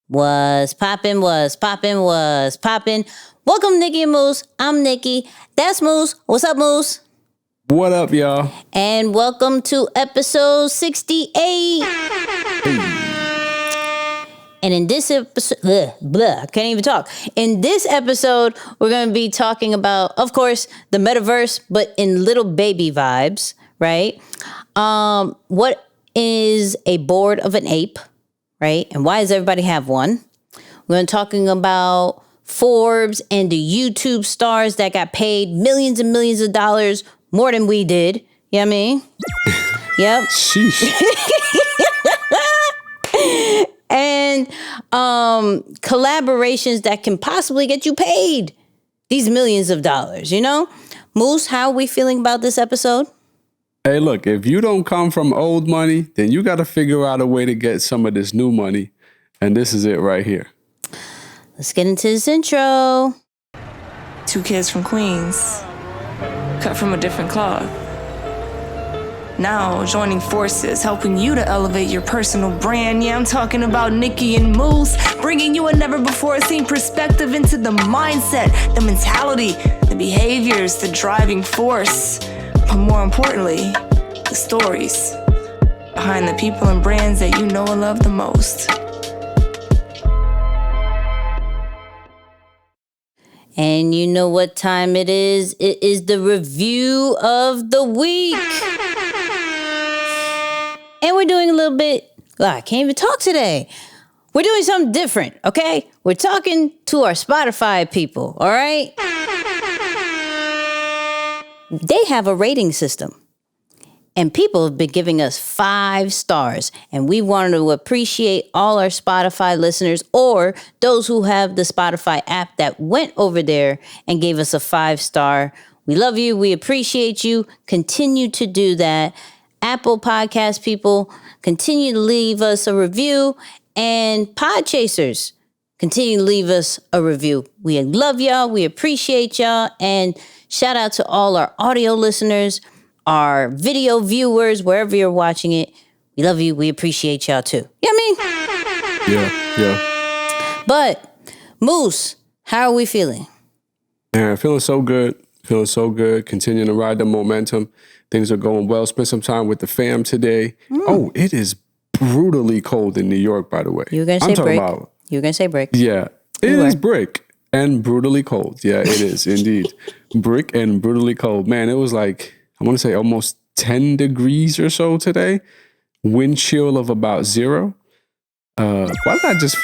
Was poppin'. Welcome, Nicky and Moose. I'm Nicky. That's Moose. What's up, Moose? What up, y'all? And welcome to episode 68. And in this episode, I can't even talk. In this episode, we're going to be talking about, of course, the metaverse, but in Lil Baby vibes, right? What is a bored of an ape, right? And why does everybody have one? We're going to be talking about Forbes and the YouTube stars that got paid millions and millions of dollars more than we did. You know what I mean? Yep. Sheesh. And collaborations that can possibly get you paid these millions of dollars, you know? Moose, how are we feeling about this episode? Hey, look, if you don't come from old money, then you got to figure out a way to get some of this new money. And this is it right here. Let's get into this intro. Two kids from Queens, cut from a different cloth. Now joining forces, helping you to elevate your personal brand. Yeah, I'm talking about Nicky and Moose, bringing you a never-before-seen perspective into the mindset, the mentality, the behaviors, the driving force. But more importantly, the stories behind the people and brands that you know and love the most. And you know what time it is? It is the review of the week. And we're doing a little bit, I can't even talk today. We're doing something different, okay? We're talking to our Spotify people, all right? They have a rating system. And people have been giving us 5 stars. And we wanted to appreciate all our Spotify listeners or those who have the Spotify app that went over there and gave us a 5-star. We love you. We appreciate you. Continue to do that. Apple Podcast people, continue to leave us a review. And Podchasers, continue to leave us a review. We love y'all. We appreciate y'all. And shout out to all our audio listeners, our video viewers, wherever you're watching it. We love you. We appreciate y'all too. You know what I mean? Yeah. But, Moose, how are we feeling? Man, feeling so good. Continuing to ride the momentum. Things are going well. Spent some time with the fam today. Oh, it is brutally cold in New York, by the way. You were going to say break. You were going to say break. Yeah, it is brick and brutally cold. Yeah, it is indeed. Brick and brutally cold. Man, it was like, I want to say almost 10 degrees or so today. Wind chill of about 0. Why did I just...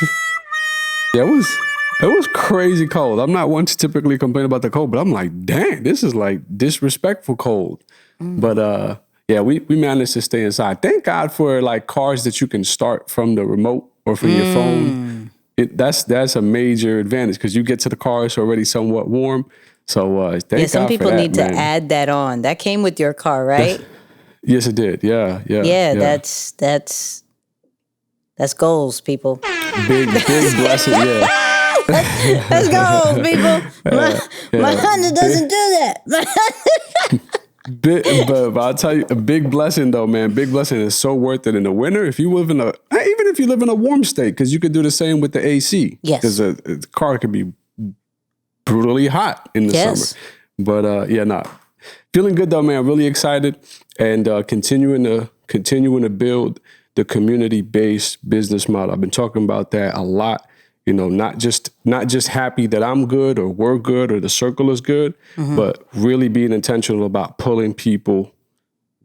Yeah, it was crazy cold. I'm not one to typically complain about the cold, but I'm like, dang, this is like disrespectful cold. But yeah, we managed to stay inside. Thank God for like cars that you can start from the remote or from your phone. That's a major advantage because you get to the car, it's already somewhat warm. So thank God some people for that, need to add that on. That came with your car, right? Yes, it did. Yeah. That's goals, people. Big blessing. Yeah. That's goals, people. My Honda doesn't do that. But I'll tell you, a big blessing though, man. Big blessing is so worth it in the winter. If you live even if you live in a warm state, because you could do the same with the AC. Yes. Because a car could be brutally hot in the summer. But feeling good though, man. Really excited and continuing to build the community-based business model. I've been talking about that a lot. You know, not just happy that I'm good or we're good or the circle is good, but really being intentional about pulling people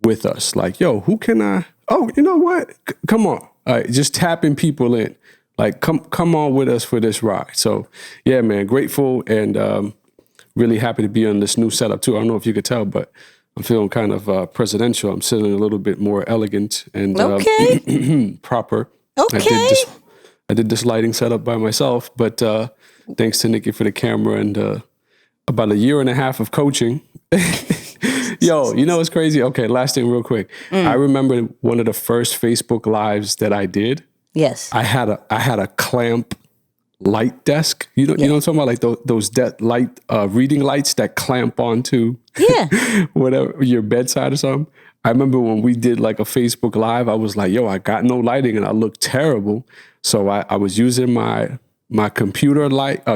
with us. Like, yo, who can I? Oh, you know what? Come on, all right, just tapping people in. Like, come on with us for this ride. So, yeah, man, grateful and really happy to be on this new setup too. I don't know if you could tell, but I'm feeling kind of presidential. I'm sitting a little bit more elegant and proper. Okay. I did this lighting setup by myself, but thanks to Nicky for the camera and about a year and a half of coaching. Yo, you know what's crazy? Okay, last thing real quick. I remember one of the first Facebook Lives that I did. Yes. I had a clamp light desk. You know what I'm talking about? Like those light reading lights that clamp onto whatever your bedside or something. I remember when we did like a Facebook Live, I was like, yo, I got no lighting and I look terrible. So I was using my computer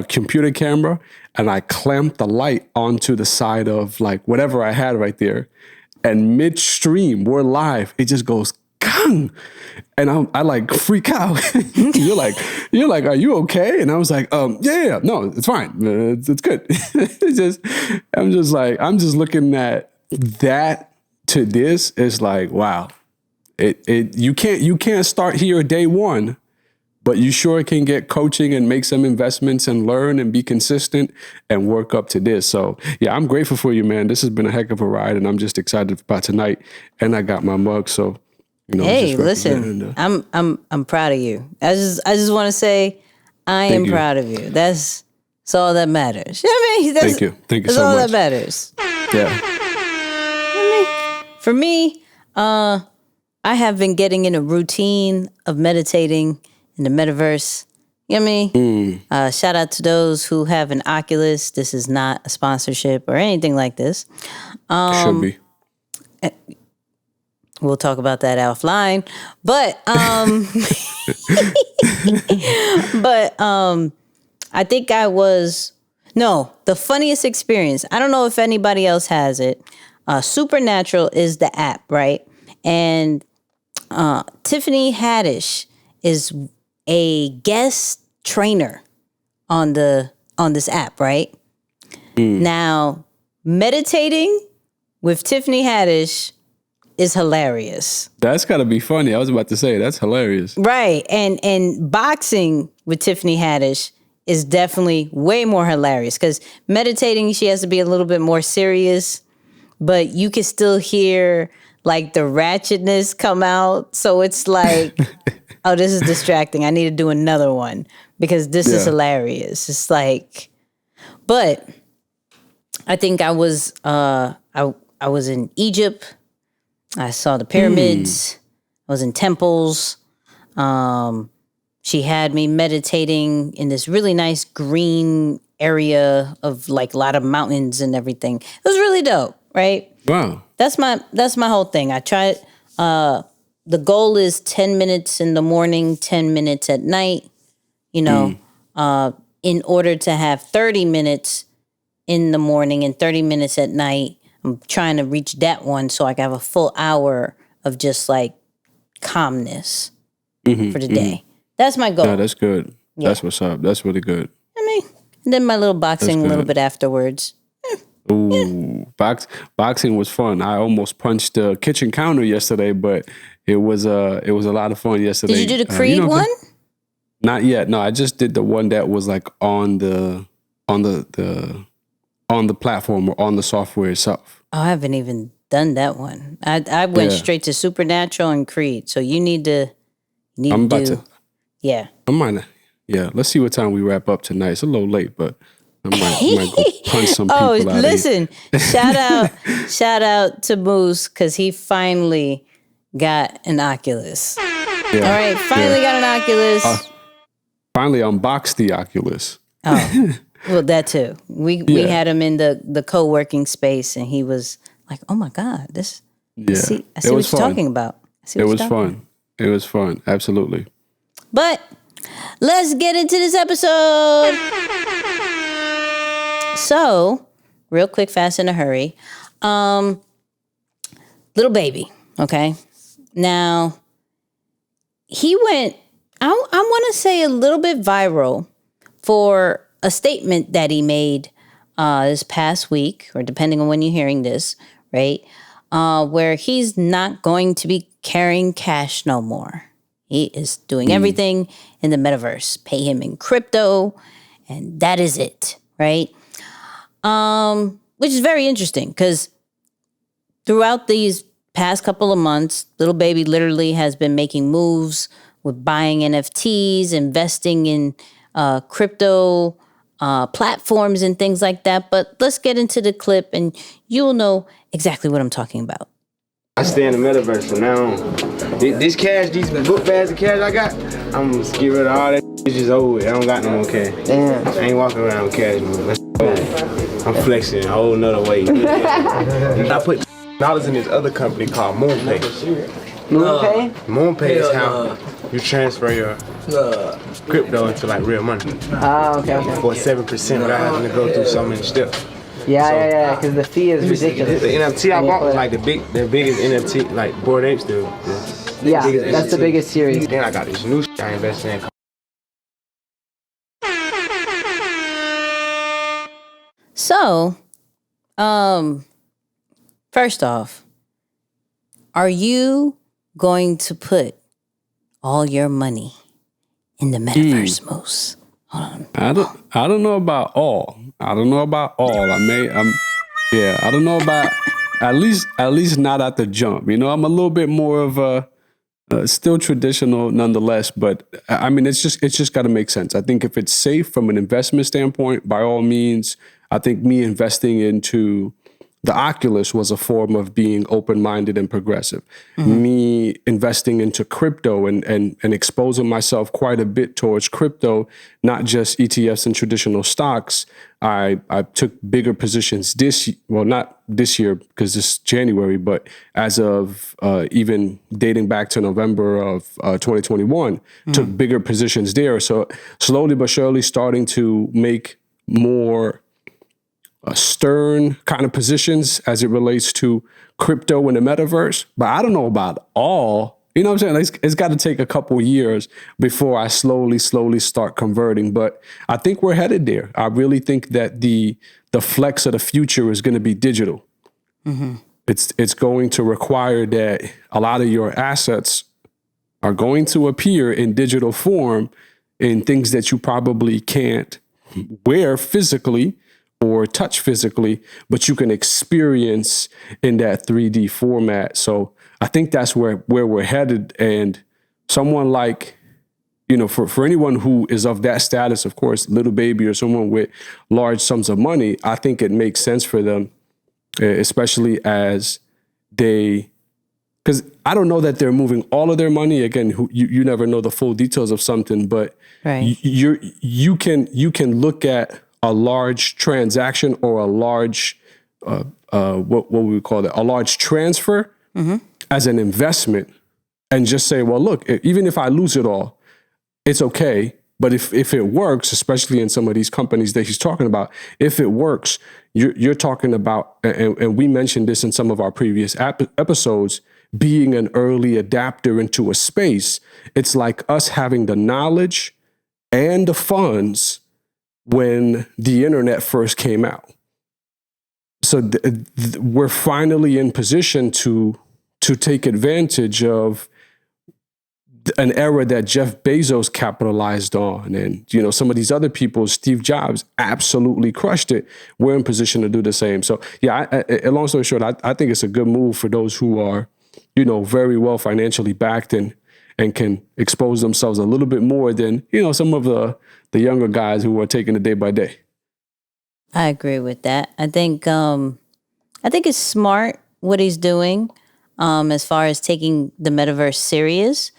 computer camera, and I clamped the light onto the side of like whatever I had right there. And midstream, we're live, it just goes gang. And I like freak out. you're like, are you okay? And I was like, yeah, no, it's fine. It's good. I'm just looking at that to this. It's like, wow, you can't start here day one, but you sure can get coaching and make some investments and learn and be consistent and work up to this. So yeah, I'm grateful for you, man. This has been a heck of a ride, and I'm just excited about tonight. And I got my mug, so hey, listen, I'm proud of you. I just want to say I am proud of you. That's all that matters. You know what I mean? Thank you so much. That's all that matters. Yeah. For me, I have been getting in a routine of meditating in the metaverse. You know what I mean? Shout out to those who have an Oculus. This is not a sponsorship or anything like this. Should be. We'll talk about that offline. But I think the funniest experience, I don't know if anybody else has it. Supernatural is the app, right? And Tiffany Haddish is a guest trainer on this app, right? Now, meditating with Tiffany Haddish is hilarious. That's gotta be funny. I was about to say, that's hilarious. Right. And boxing with Tiffany Haddish is definitely way more hilarious, because meditating, she has to be a little bit more serious, but you can still hear like the ratchetness come out. So it's like, oh, this is distracting. I need to do another one because this is hilarious. It's like, but I think I was in Egypt. I saw the pyramids. I was in temples. She had me meditating in this really nice green area of like a lot of mountains and everything. It was really dope, right? Wow. That's my whole thing. I tried. The goal is 10 minutes in the morning, 10 minutes at night. In order to have 30 minutes in the morning and 30 minutes at night, I'm trying to reach that one so I can have a full hour of just like calmness for the day. That's my goal. No, that's good. Yeah. That's what's up. That's really good. And then my little boxing a little bit afterwards. Ooh, boxing was fun. I almost punched the kitchen counter yesterday, but it was a lot of fun yesterday. Did you do the Creed one? Not yet. No, I just did the one that was like on the platform or on the software itself. Oh, I haven't even done that one. I went straight to Supernatural and Creed. So you need to. I'm about to. Yeah. Let's see what time we wrap up tonight. It's a little late, but I might go punch some people out. Oh, listen! Shout out to Moose, because he finally got an Oculus. Yeah. All right, finally got an Oculus. Finally unboxed the Oculus. Oh, well, that too. We had him in the co-working space, and he was like, "Oh my God, this." Yeah, I see what you're talking about. It was fun. It was fun. Absolutely. But let's get into this episode. So, real quick, fast, in a hurry. Lil Baby, okay? Now, he went, I want to say, a little bit viral for a statement that he made this past week, or depending on when you're hearing this, right? Where he's not going to be carrying cash no more. He is doing everything in the metaverse. Pay him in crypto, and that is it, right? Which is very interesting, because throughout these past couple of months, Lil Baby literally has been making moves with buying NFTs, investing in crypto platforms and things like that. But let's get into the clip, and you'll know exactly what I'm talking about. I stay in the metaverse from now on. This cash, these book bags of cash I got, I'm gonna get rid of all that. It's just over with. I don't got no more cash. Damn. I ain't walking around with cash, man. I'm flexing a whole nother way. I put I was in this other company called MoonPay. MoonPay? MoonPay is how you transfer your crypto into like real money. Okay. For 7% without having to go through so many steps. Yeah, because the fee is ridiculous. The NFT I bought was like the biggest NFT, like Bored Apes do. Yeah, that's the biggest series. Then I got this new shit I invested in. So, first off, are you going to put all your money in the Metaverse, Moose? Hold on. I don't know about all. I don't know about all. I don't know about at least not at the jump. You know, I'm a little bit more of a still traditional nonetheless, but I mean, it's just got to make sense. I think if it's safe from an investment standpoint, by all means, I think me investing into the Oculus was a form of being open-minded and progressive. Mm-hmm. Me investing into crypto and exposing myself quite a bit towards crypto, not just ETFs and traditional stocks. I took bigger positions not this year because this January, but as of even dating back to November of 2021, took bigger positions there. So slowly but surely starting to make more stern kind of positions as it relates to crypto and the metaverse. But I don't know about all. You know what I'm saying? It's got to take a couple years before I slowly start converting. But I think we're headed there. I really think that the flex of the future is going to be digital. Mm-hmm. It's going to require that a lot of your assets are going to appear in digital form in things that you probably can't wear physically or touch physically, but you can experience in that 3D format. So I think that's where we're headed. And someone like, you know, for anyone who is of that status, of course, Lil Baby or someone with large sums of money, I think it makes sense for them, especially as because I don't know that they're moving all of their money. Again, you never know the full details of something, but right. you can look at a large transaction or a large, what would we call it? A large transfer as an investment and just say, well, look, even if I lose it all, it's okay. But if it works, especially in some of these companies that he's talking about, if it works, you're talking about, and we mentioned this in some of our previous episodes, being an early adapter into a space. It's like us having the knowledge and the funds when the internet first came out. So we're finally in position to take advantage of an era that Jeff Bezos capitalized on. And, you know, some of these other people, Steve Jobs, absolutely crushed it. We're in position to do the same. So, yeah, long story short, I think it's a good move for those who are, you know, very well financially backed and can expose themselves a little bit more than, you know, some of the younger guys who are taking it day by day. I agree with that. I think it's smart what he's doing as far as taking the metaverse serious.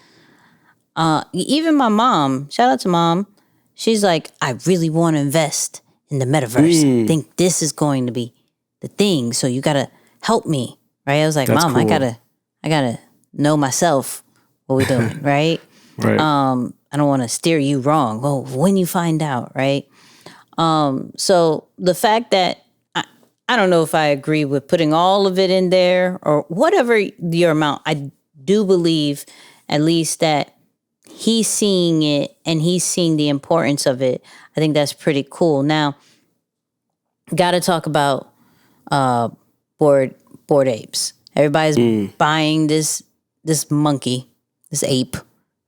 Even my mom, shout out to mom, she's like, I really want to invest in the metaverse. I think this is going to be the thing. So you got to help me, right? I was like, that's Mom, cool. I gotta know myself what we're doing, right? Right. I don't want to steer you wrong. Well, when you find out, right? So the fact that I don't know if I agree with putting all of it in there or whatever your amount, I do believe at least that he's seeing it and he's seeing the importance of it. I think that's pretty cool. Now, got to talk about Bored Apes. Everybody's buying this monkey, this ape,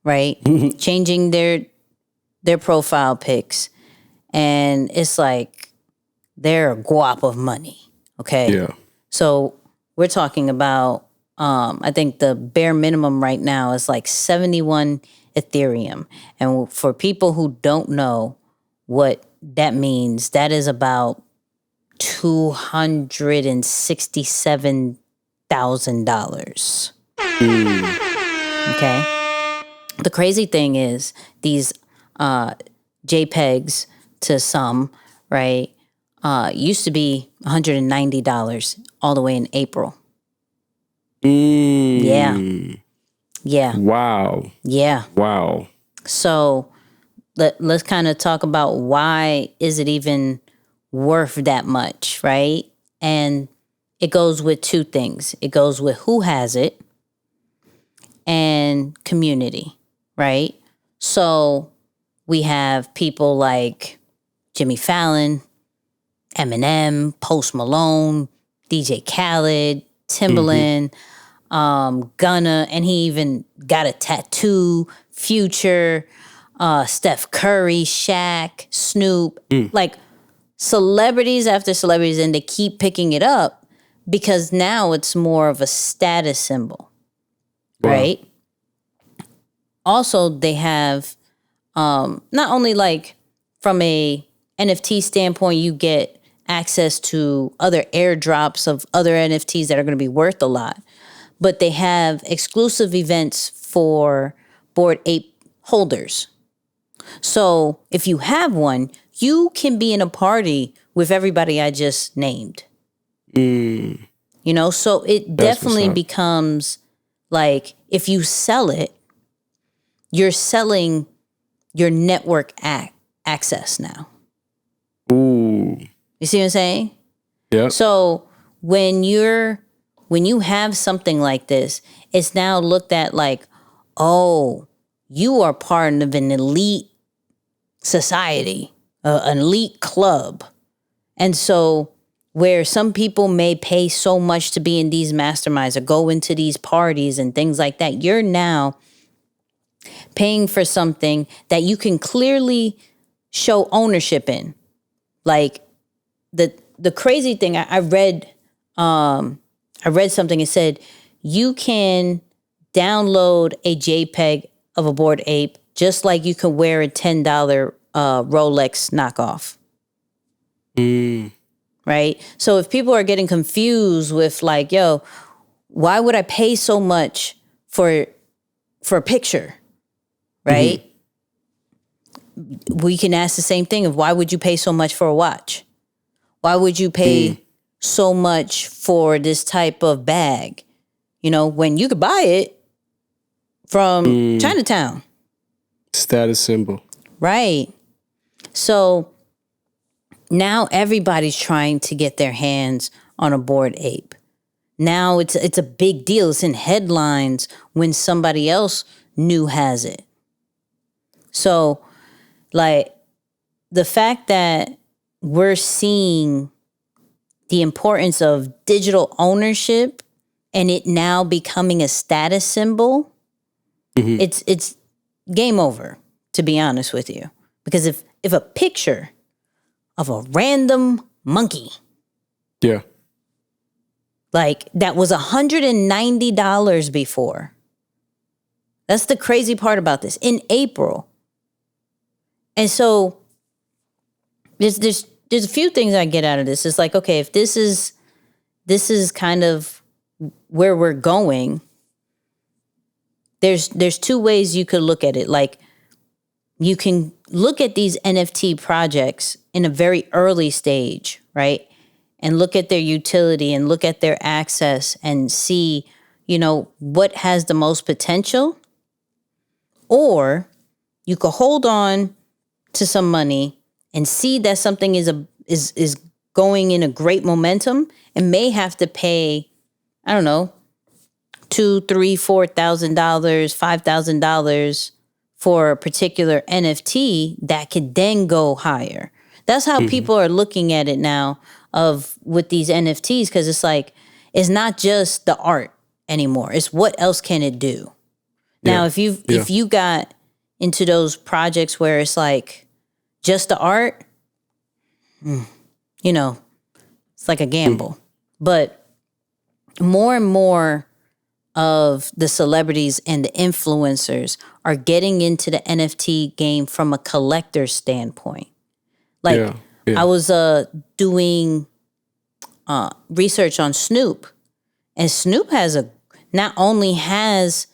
right? Changing their profile pics. And it's like they're a guap of money, okay? Yeah. So we're talking about, I think the bare minimum right now is like 71 Ethereum. And for people who don't know what that means, that is about $267,000. Okay. The crazy thing is these JPEGs to some, right, used to be $190 all the way in April. Yeah. Yeah. Wow. Yeah. Wow. So let's kind of talk about why is it even worth that much, right? And it goes with two things. It goes with who has it and community, right? So we have people like Jimmy Fallon, Eminem, Post Malone, DJ Khaled, Timbaland, Gunna, and he even got a tattoo, Future, Steph Curry, Shaq, Snoop, like celebrities after celebrities, and they keep picking it up because now it's more of a status symbol, right? Also, they have not only like from a NFT standpoint, you get access to other airdrops of other NFTs that are going to be worth a lot, but they have exclusive events for Bored Ape holders. So if you have one, you can be in a party with everybody I just named. You know, so it definitely becomes like if you sell it, you're selling your network access now. Ooh. You see what I'm saying? Yeah. So when you have something like this, it's now looked at like, oh, you are part of an elite society, an elite club. And so where some people may pay so much to be in these masterminds or go into these parties and things like that, you're now paying for something that you can clearly show ownership in. Like the crazy thing, I read something. It said you can download a JPEG of a Bored Ape just like you can wear a $10 Rolex knockoff. Right? So if people are getting confused with like, yo, why would I pay so much for a picture? Right? We can ask the same thing of why would you pay so much for a watch? Why would you pay so much for this type of bag? You know, when you could buy it from Chinatown. Status symbol. Right. So now everybody's trying to get their hands on a Bored Ape. Now it's a big deal. It's in headlines when somebody else new has it. So like the fact that we're seeing the importance of digital ownership and it now becoming a status symbol, it's game over, to be honest with you. Because if a picture of a random monkey, like that was $190 before. That's the crazy part about this. In April. And so there's a few things I get out of this. It's like, okay, if this is kind of where we're going, there's two ways you could look at it. Like you can look at these NFT projects in a very early stage, right? And look at their utility and look at their access and see, you know, what has the most potential. Or you could hold on to some money and see that something is going in a great momentum and may have to pay, I don't know, $2,000, $3,000, $4,000, $5,000 for a particular NFT that could then go higher. That's how people are looking at it now with these NFTs, because it's like, it's not just the art anymore. It's what else can it do? Now, if you got into those projects where it's like just the art, you know, it's like a gamble. But more and more of the celebrities and the influencers are getting into the NFT game from a collector standpoint. Like I was doing research on Snoop, and Snoop not only has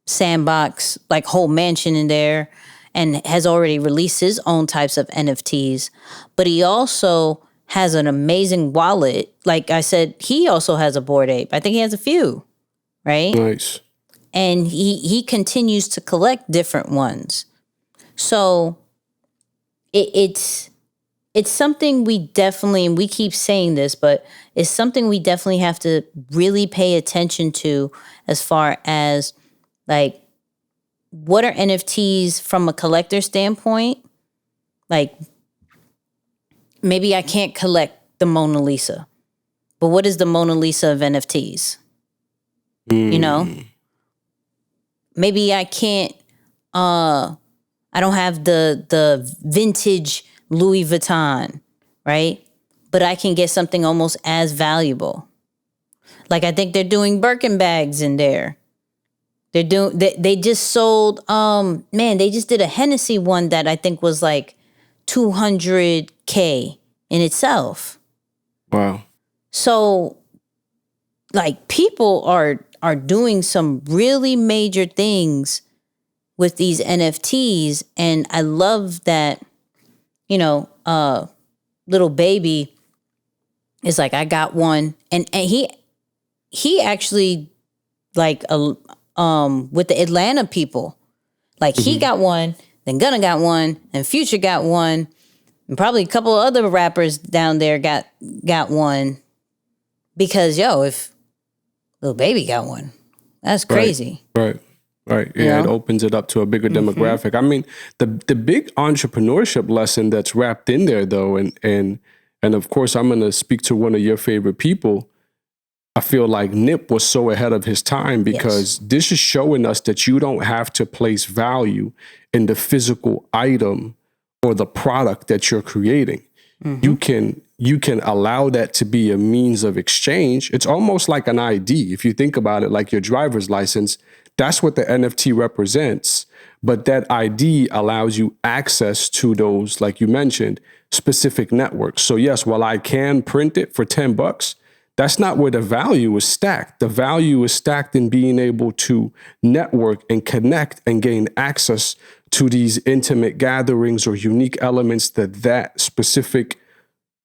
Sandbox, like whole mansion in there, and has already released his own types of NFTs, but he also has an amazing wallet. Like I said, he also has a Bored Ape. I think he has a few, right? Nice. And he continues to collect different ones. So it's something we definitely, and we keep saying this, but it's something we definitely have to really pay attention to as far as like, what are NFTs from a collector standpoint? Like, maybe I can't collect the Mona Lisa, but what is the Mona Lisa of NFTs? You know? Maybe I can't, I don't have the vintage Louis Vuitton, right? But I can get something almost as valuable. Like I think they're doing Birkin bags in there. They just sold, they just did a Hennessy one that I think was like $200K in itself. Wow. So like people are doing some really major things with these NFTs. And I love that, Lil Baby is like, I got one. And he actually like, with the Atlanta people, like he got one, then Gunna got one, and Future got one, and probably a couple of other rappers down there got one. Because if Lil Baby got one, that's crazy. Right. Yeah, it opens it up to a bigger demographic. I mean, the big entrepreneurship lesson that's wrapped in there, though, and of course, I'm going to speak to one of your favorite people. I feel like Nip was so ahead of his time because this is showing us that you don't have to place value in the physical item or the product that you're creating. You can allow that to be a means of exchange. It's almost like an ID. If you think about it, like your driver's license, that's what the NFT represents. But that ID allows you access to those, like you mentioned, specific networks. So yes, while I can print it for $10, that's not where the value is stacked. The value is stacked in being able to network and connect and gain access to these intimate gatherings or unique elements that specific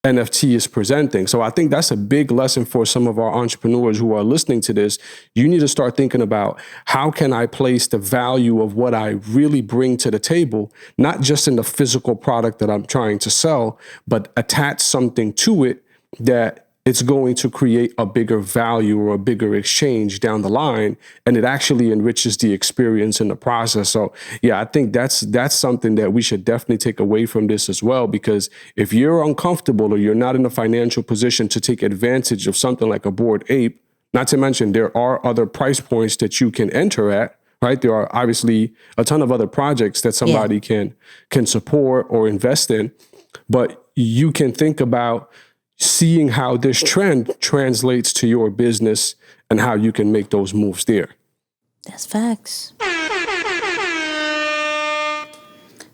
NFT is presenting. So I think that's a big lesson for some of our entrepreneurs who are listening to this. You need to start thinking about, how can I place the value of what I really bring to the table, not just in the physical product that I'm trying to sell, but attach something to it that it's going to create a bigger value or a bigger exchange down the line, and it actually enriches the experience in the process. So yeah, I think that's something that we should definitely take away from this as well, because if you're uncomfortable or you're not in a financial position to take advantage of something like a Bored Ape, not to mention there are other price points that you can enter at, right? There are obviously a ton of other projects that somebody can support or invest in, but you can think about seeing how this trend translates to your business and how you can make those moves there. That's facts.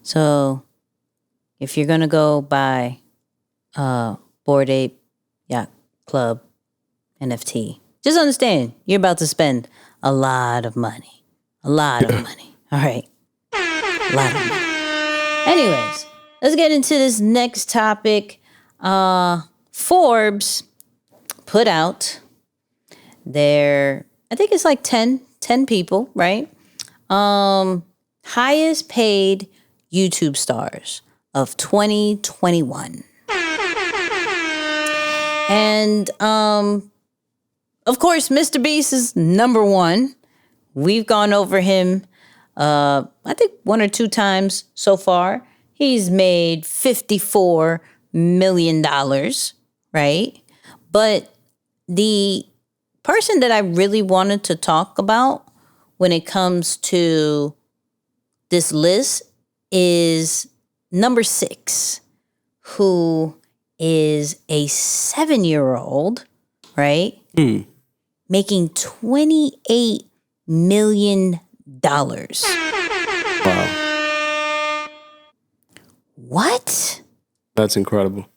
So if you're going to go buy Bored Ape Yacht Club NFT, just understand you're about to spend a lot of money. A lot of money. All right. A lot of money. Anyways, let's get into this next topic. Forbes put out their, I think it's like 10 people, right? Highest paid YouTube stars of 2021. And of course, Mr. Beast is number one. We've gone over him, I think 1 or 2 times so far. He's made $54 million. Right? But the person that I really wanted to talk about when it comes to this list is number 6, who is a 7-year-old, right? Making $28 million. Wow. What? That's incredible.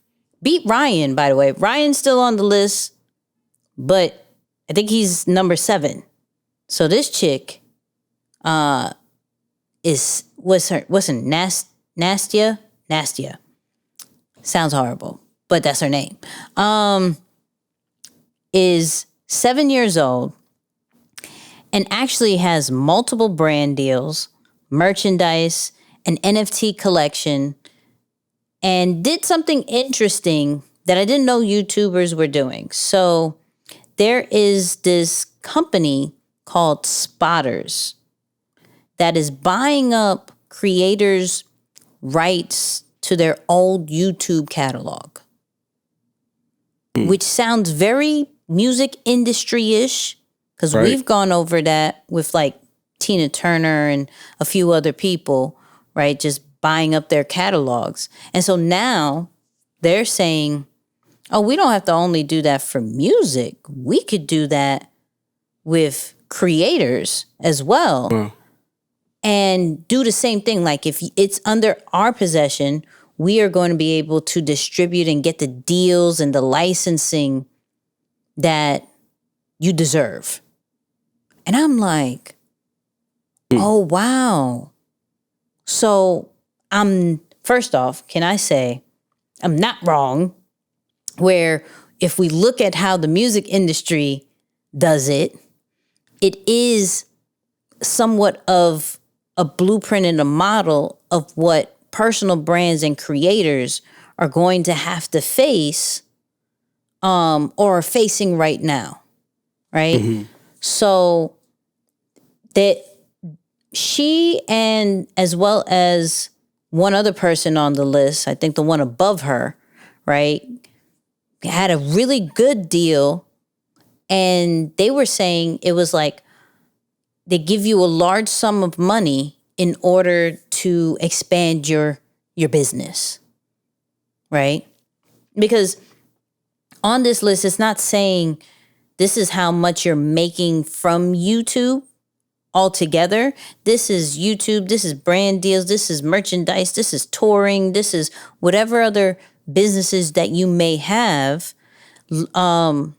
Beat Ryan, by the way. Ryan's still on the list, but I think he's number 7. So this chick what's her Nastia? Sounds horrible. but that's her name, is 7 years old and actually has multiple brand deals, merchandise, an NFT collection, and did something interesting that I didn't know YouTubers were doing. So there is this company called Spotters that is buying up creators' rights to their old YouTube catalog, which sounds very music industry-ish, because we've gone over that with like Tina Turner and a few other people, right? Just buying up their catalogs. And so now they're saying, oh, we don't have to only do that for music. We could do that with creators as well. Wow. And do the same thing. Like if it's under our possession, we are going to be able to distribute and get the deals and the licensing that you deserve. And I'm like, oh, wow. So first off, can I say I'm not wrong, where if we look at how the music industry does it, it is somewhat of a blueprint and a model of what personal brands and creators are going to have to face or are facing right now, right? Mm-hmm. So that she and as well as one other person on the list, I think the one above her, right, had a really good deal. And they were saying it was like they give you a large sum of money in order to expand your business, right? Because on this list, it's not saying this is how much you're making from YouTube altogether. This is YouTube, this is brand deals, this is merchandise, this is touring, this is whatever other businesses that you may have. Who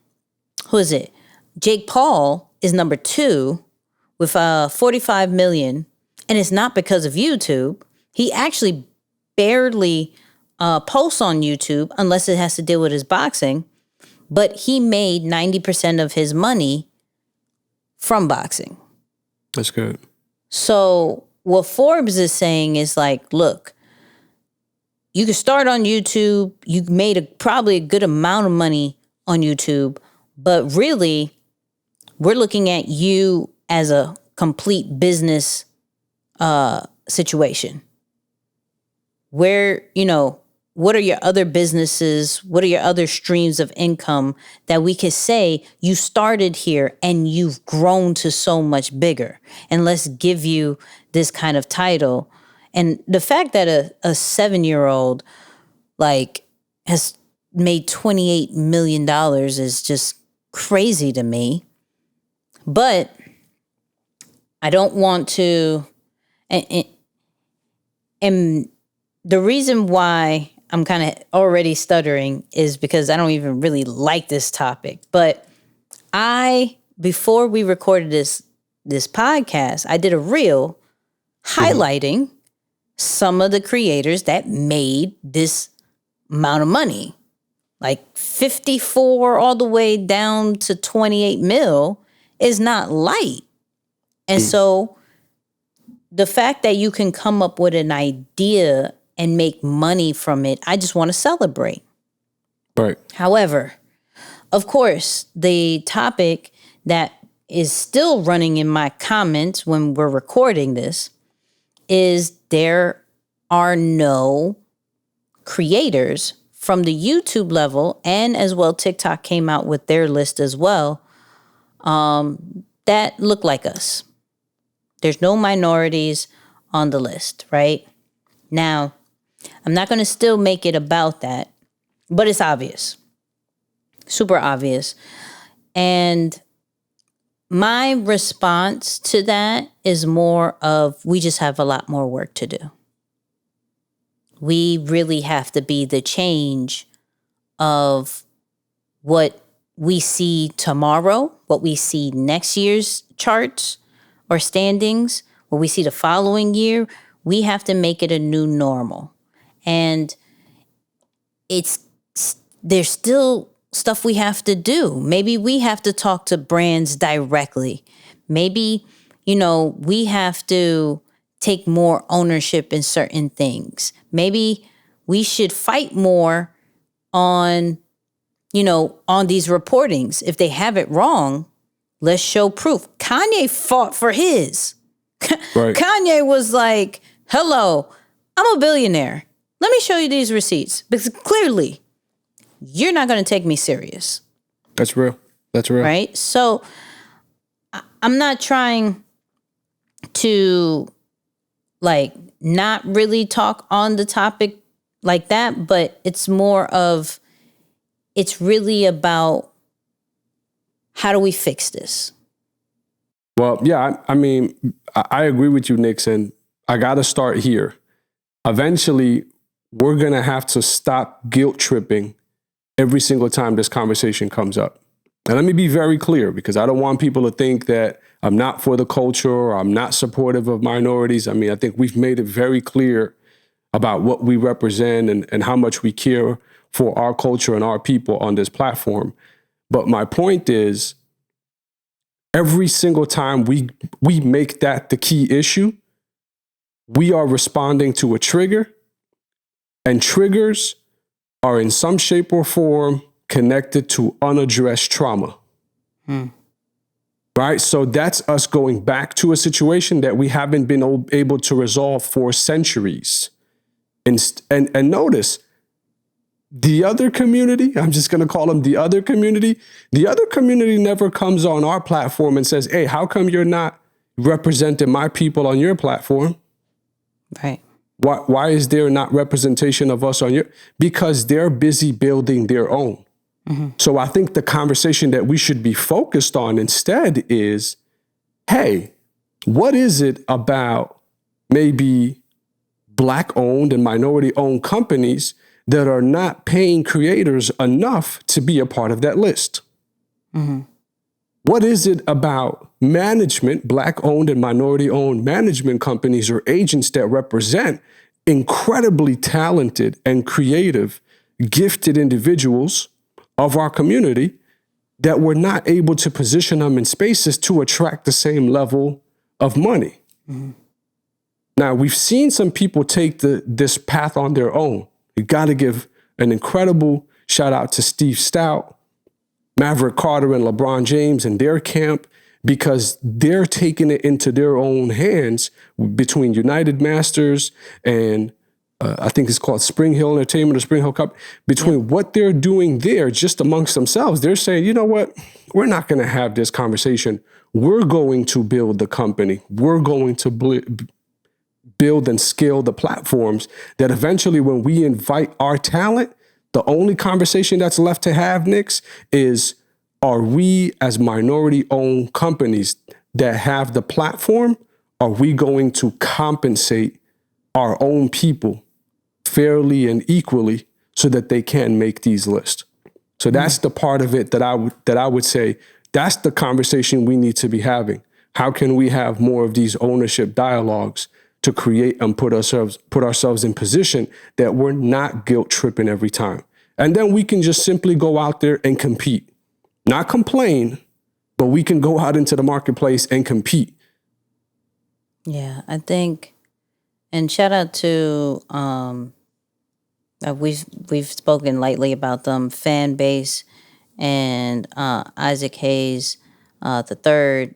is it? Jake Paul is number 2 with 45 million. And it's not because of YouTube. He actually barely posts on YouTube unless it has to deal with his boxing. But he made 90% of his money from boxing. That's good. So what Forbes is saying is like, look, you can start on YouTube. You made probably a good amount of money on YouTube. But really, we're looking at you as a complete business situation. Where, what are your other businesses? What are your other streams of income that we could say you started here and you've grown to so much bigger? And let's give you this kind of title. And the fact that a 7-year-old has made $28 million is just crazy to me. But I don't want to, and the reason why I'm kind of already stuttering is because I don't even really like this topic. But before we recorded this podcast, I did a reel highlighting some of the creators that made this amount of money, like 54 all the way down to 28 mil is not light. And so the fact that you can come up with an idea and make money from it, I just want to celebrate. Right. However, of course, the topic that is still running in my comments when we're recording this is there are no creators from the YouTube level, and as well TikTok came out with their list as well, that look like us. There's no minorities on the list, right? Now, I'm not going to still make it about that, but it's obvious. Super obvious. And my response to that is more of we just have a lot more work to do. We really have to be the change of what we see tomorrow, what we see next year's charts or standings, what we see the following year. We have to make it a new normal. And it's there's still stuff we have to do. Maybe we have to talk to brands directly. Maybe, we have to take more ownership in certain things. Maybe we should fight more on these reportings. If they have it wrong, let's show proof. Kanye fought for his. Right. Kanye was like, hello, I'm a billionaire. Let me show you these receipts. Because clearly, you're not going to take me serious. That's real. That's real. Right? So I'm not trying to not really talk on the topic like that, but it's really about how do we fix this? Well, yeah, I agree with you, Nixon. I got to start here. Eventually, we're going to have to stop guilt tripping every single time this conversation comes up. And let me be very clear, because I don't want people to think that I'm not for the culture or I'm not supportive of minorities. I think we've made it very clear about what we represent and how much we care for our culture and our people on this platform. But my point is, every single time we make that the key issue, we are responding to a trigger, and triggers are in some shape or form connected to unaddressed trauma. Right? So that's us going back to a situation that we haven't been able to resolve for centuries. And notice, the other community, I'm just going to call them the other community never comes on our platform and says, hey, how come you're not representing my people on your platform? Right. Why is there not representation of us on your? Because they're busy building their own. Mm-hmm. So I think the conversation that we should be focused on instead is, hey, what is it about maybe Black-owned and minority-owned companies that are not paying creators enough to be a part of that list? Mm-hmm. What is it about management, Black-owned and minority-owned management companies or agents that represent incredibly talented and creative, gifted individuals of our community that we're not able to position them in spaces to attract the same level of money? Mm-hmm. Now, we've seen some people take this path on their own. You got to give an incredible shout out to Steve Stout, Maverick Carter, and LeBron James and their camp, because they're taking it into their own hands between United Masters and I think it's called Spring Hill Entertainment or Spring Hill Cup. Between what they're doing there just amongst themselves, they're saying, you know what? We're not going to have this conversation. We're going to build the company. We're going to build and scale the platforms that eventually, when we invite our talent, the only conversation that's left to have, Nix, is, are we as minority-owned companies that have the platform, are we going to compensate our own people fairly and equally so that they can make these lists? So that's the part of it that I would say, that's the conversation we need to be having. How can we have more of these ownership dialogues to create and put ourselves in position that we're not guilt tripping every time? And then we can just simply go out there and compete. Not complain, but we can go out into the marketplace and compete. Yeah, I think, and shout out to, we've spoken lightly about them, Fan Base and Isaac Hayes the third.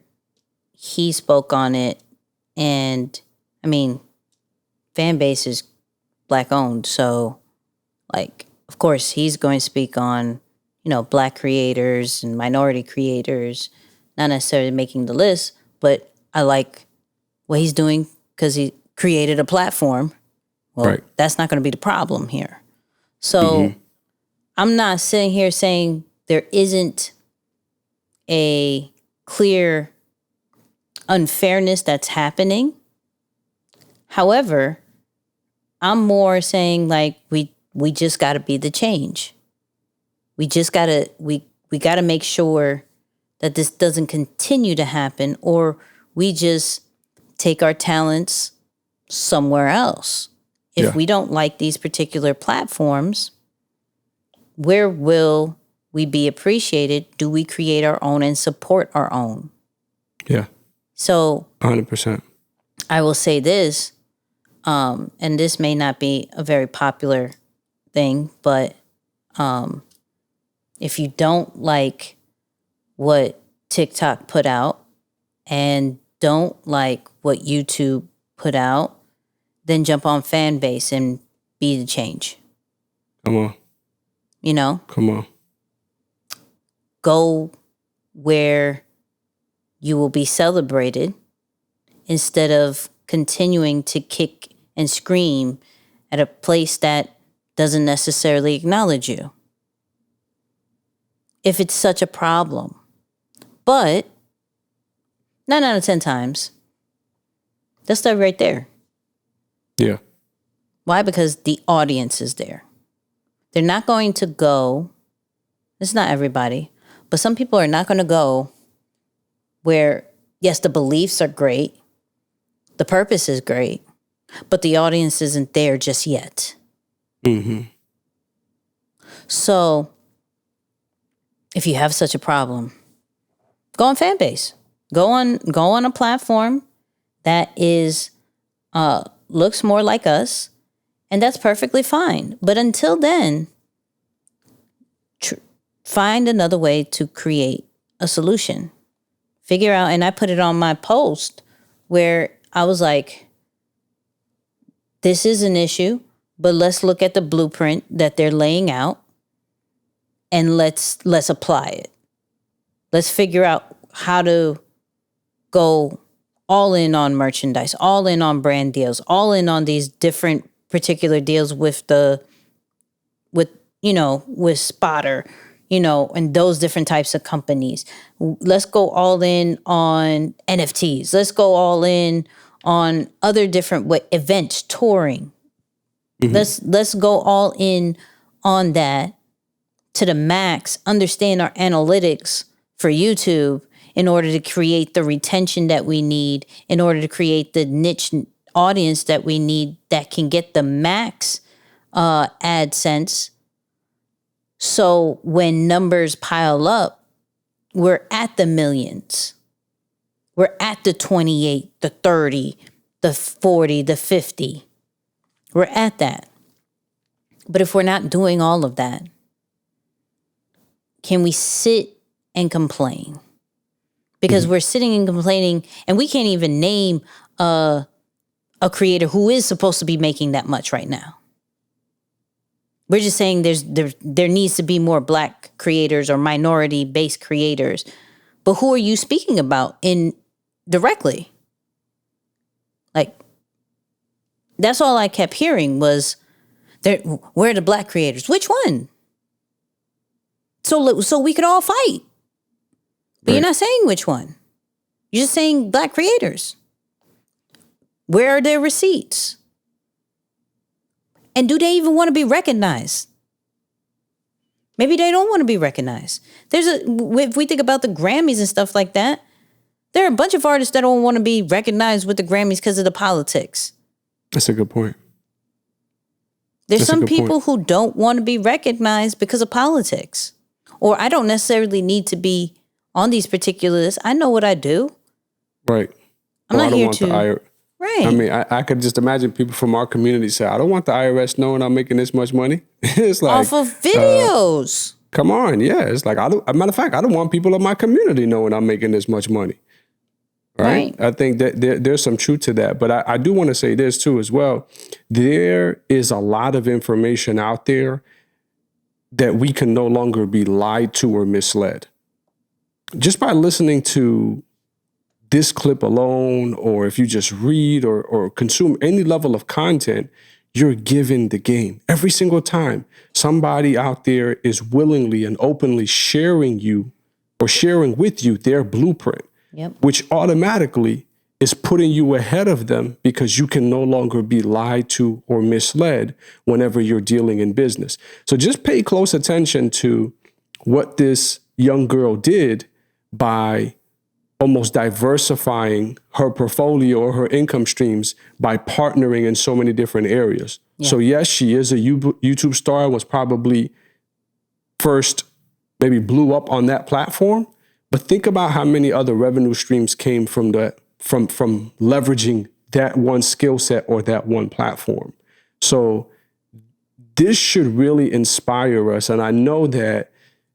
He spoke on it, and Fan Base is Black owned, so of course he's going to speak on Black creators and minority creators, not necessarily making the list, but I like what he's doing because he created a platform. Well, right. That's not going to be the problem here. So I'm not sitting here saying there isn't a clear unfairness that's happening. However, I'm more saying we just got to be the change. We just got to, we got to make sure that this doesn't continue to happen, or we just take our talents somewhere else. If we don't like these particular platforms, where will we be appreciated? Do we create our own and support our own? Yeah. So 100%. I will say this, and this may not be a very popular thing, but if you don't like what TikTok put out and don't like what YouTube put out, then jump on Fanbase and be the change. Come on. You know? Come on. Go where you will be celebrated instead of continuing to kick and scream at a place that doesn't necessarily acknowledge you. If it's such a problem. But 9 out of 10 times, they'll start right there. Yeah. Why? Because the audience is there. They're not going to go, it's not everybody, but some people are not going to go where, yes, the beliefs are great, the purpose is great, but the audience isn't there just yet. Mm-hmm. So if you have such a problem, go on Fanbase. Go on a platform that is looks more like us, and that's perfectly fine. But until then, find another way to create a solution. Figure out, and I put it on my post where I was like, this is an issue, but let's look at the blueprint that they're laying out and let's apply it. Let's figure out how to go all in on merchandise, all in on brand deals, all in on these different particular deals with Spotter, and those different types of companies. Let's go all in on NFTs. Let's go all in on other different events, touring. Mm-hmm. Let's go all in on that to the max, understand our analytics for YouTube in order to create the retention that we need, in order to create the niche audience that we need that can get the max AdSense. So when numbers pile up, we're at the millions. We're at the 28, the 30, the 40, the 50. We're at that. But if we're not doing all of that, can we sit and complain? Because we're sitting and complaining, and we can't even name a creator who is supposed to be making that much right now. We're just saying there needs to be more Black creators or minority-based creators. But who are you speaking about directly? Like, that's all I kept hearing was, where are the Black creators? Which one? So we could all fight. But You're not saying which one. You're just saying Black creators. Where are their receipts? And do they even want to be recognized? Maybe they don't want to be recognized. If we think about the Grammys and stuff like that, there are a bunch of artists that don't want to be recognized with the Grammys because of the politics. That's a good point. There's some people who don't want to be recognized because of politics. Or I don't necessarily need to be on these particular lists. I know what I do. Right. I'm not here to... Right. I mean, I could just imagine people from our community say, I don't want the IRS knowing I'm making this much money. It's like... Off of videos. Come on. Yeah. It's like, as a matter of fact, I don't want people in my community knowing I'm making this much money. Right? I think that there's some truth to that. But I do want to say this too as well. There is a lot of information out there that we can no longer be lied to or misled. Just by listening to this clip alone, or if you just read or consume any level of content, you're given the game. Every single time somebody out there is willingly and openly sharing with you their blueprint, which automatically is putting you ahead of them because you can no longer be lied to or misled whenever you're dealing in business. So just pay close attention to what this young girl did by almost diversifying her portfolio or her income streams by partnering in so many different areas. Yeah. So yes, she is a YouTube star and was probably first maybe blew up on that platform. But think about how many other revenue streams came from from leveraging that one skill set or that one platform. So this should really inspire us. And I know that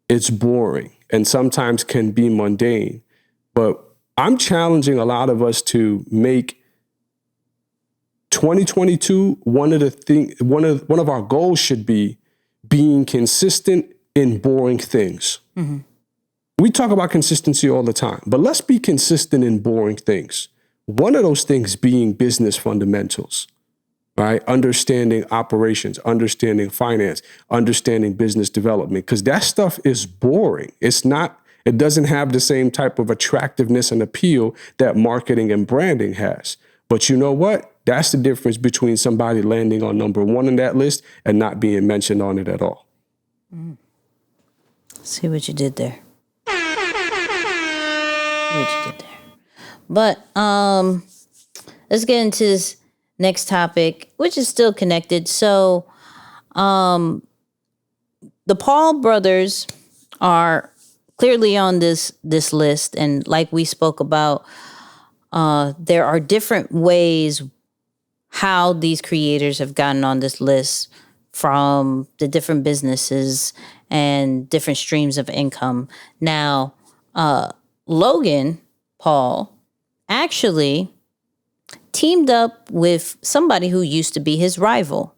it's boring and sometimes can be mundane, but I'm challenging a lot of us to make 2022 one of our goals should be being consistent in boring things. Mm-hmm. We talk about consistency all the time, but let's be consistent in boring things. One of those things being business fundamentals, right? Understanding operations, understanding finance, understanding business development, because that stuff is boring. It doesn't have the same type of attractiveness and appeal that marketing and branding has. But you know what? That's the difference between somebody landing on number one on that list and not being mentioned on it at all. See what you did there. But let's get into this next topic, which is still connected. So the Paul brothers are clearly on this list. And like we spoke about, there are different ways how these creators have gotten on this list from the different businesses and different streams of income. Now, Logan Paul actually teamed up with somebody who used to be his rival.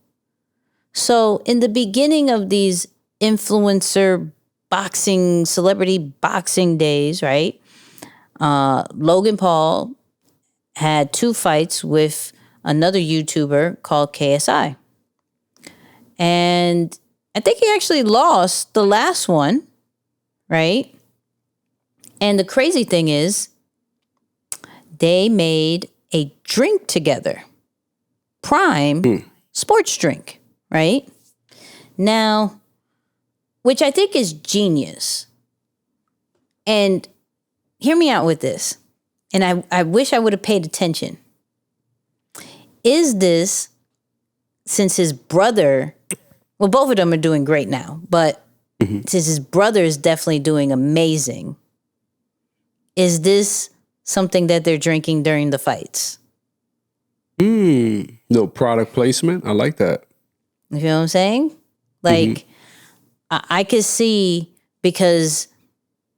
So in the beginning of these influencer boxing, celebrity boxing days, right? Logan Paul had 2 fights with another YouTuber called KSI. And I think he actually lost the last one, right? And the crazy thing is, they made a drink together. Prime sports drink, right? Now, which I think is genius. And hear me out with this. And I wish I would have paid attention. Is this, since his brother, well, both of them are doing great now, but since his brother is definitely doing amazing, is this something that they're drinking during the fights? No product placement. I like that. You feel what I'm saying? Like, I could see, because